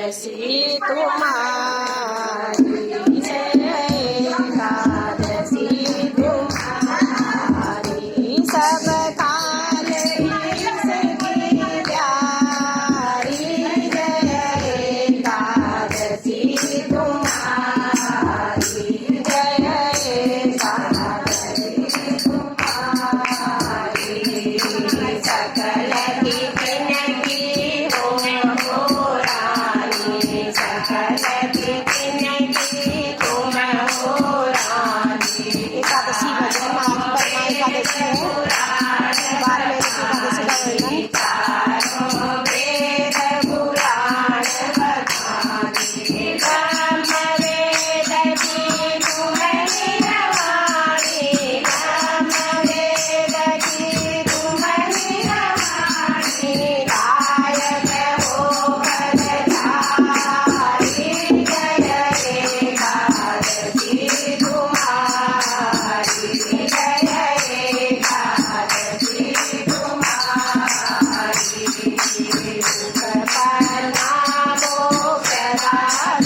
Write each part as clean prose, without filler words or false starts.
एकादशी तुम्हारी है, एकादशी तुम्हारी सब काल इसकी प्यारी है, एकादशी तुम्हारी जय, एकादशी तुम्हारी सकल की विनती हो रानी, सकल की विनती तुम हो रानी। एकादशी भजन माला एकादशी है, 12 महीने की एकादशी का वर्णन। चारों वेद पुराण बखानी, ब्रह्म वेद की तुम्हारी रवानी, ब्रह्म वेद की तुम्हारी रवानी। गायक हो भजधारी, जय एकादशी तुम्हारी, जय एकादशी तुम्हारी। सुख बना मोक्षदा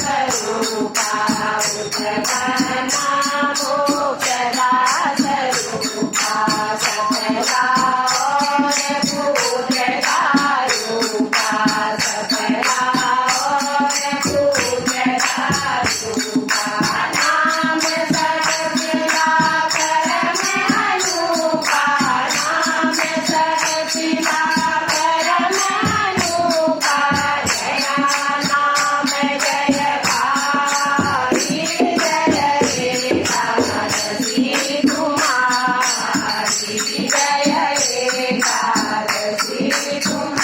स्वरूपा, सुख बना मोक्षदा स्वरूपा। सकला और पूजदा रूपा, सकला और पूजदा रूपा। नाम सतपिता परम अनूपा, नाम सतपिता परम अनूपा। जया नाम जयकारी, जय एकादशी तुम्हारी, जय एकादशी तुम्हारी।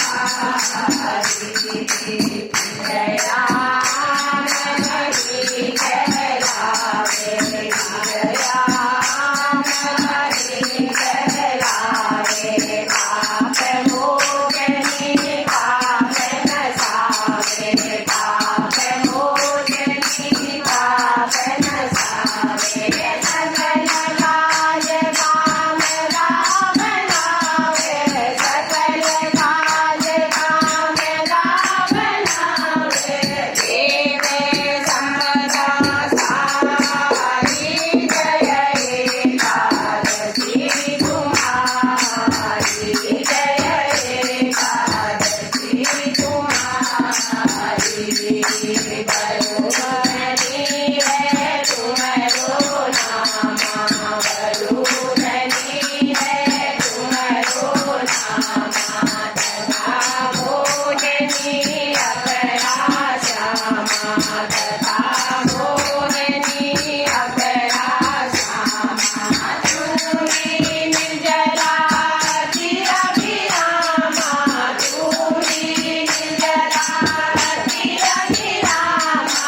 जया हरि कहलावे, जया हरि कहलावे। पाप मोचनी पाप नसावे, पाप मोचनी पाप नसावे। सकल काज काम राम नावे, सकल काज काम राम नावे। देवे संपदा सारी, जय एकादशी तुम्हारी, जय एकादशी तुम्हारी। बरुधनी है तुम्हारो नामा, बरुधनी है तुम्हारो नामा। तथा भोजनी अपरा श्यामा, तथा भोजनी अपरा श्यामा। तूरी निर्जला चिरभिरामा, तूरी निर्जला चिरभिरामा।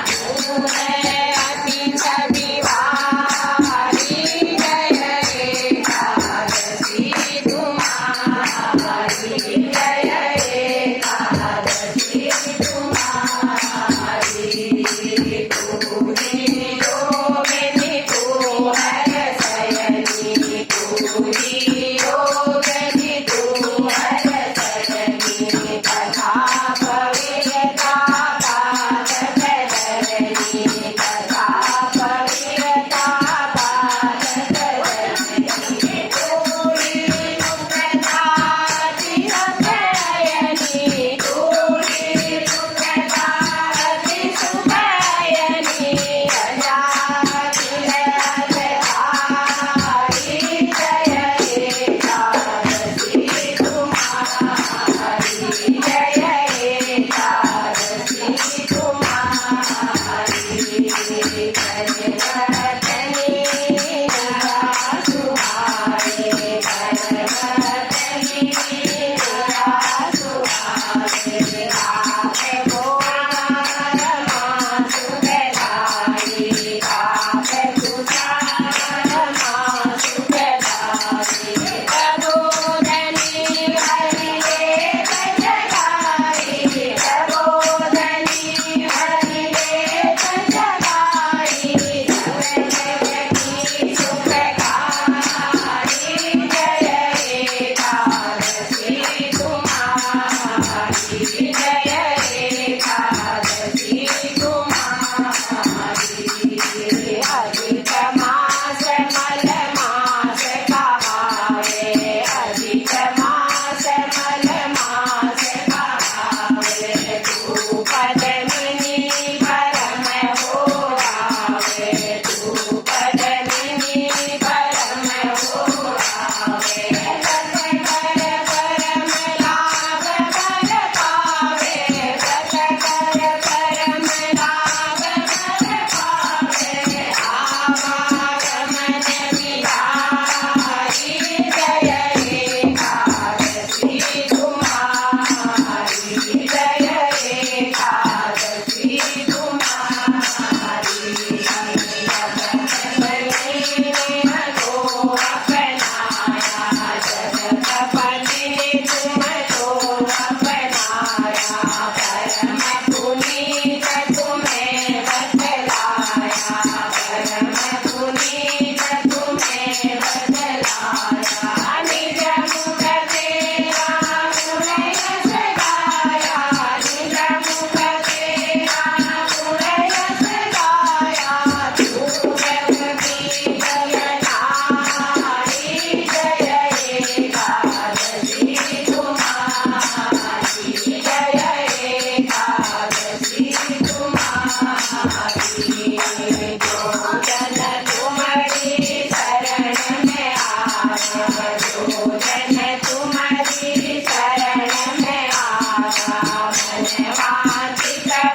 तू है अतीत विवारी, जय एकादशी तुम्हारी, जय एकादशी तुम्हारी। तूरी योगिनी तू है शयनी, तूरी योगिनी तू है शयनी। कथा कविता पाठ करनी, कथा कविता पाठ करनी। तूरी मुक्ता चिरप्रयनी, तूरी मुक्ता चिरप्रयनी। अजाकिल अजहारी, जय एकादशी तुम्हारी, जय एकादशी तुम्हारी। करवटनी सुहाए, करवटनी सुहाए। आपे भोर मासु बेलाई, आपे तुषार मासु बेलाई। प्रबोधनी हरि लेख जगाई, प्रबोधनी हरि लेख जगाई। जगजगी सुखकारी, जय एकादशी तुम्हारी, जय મને વાંચિત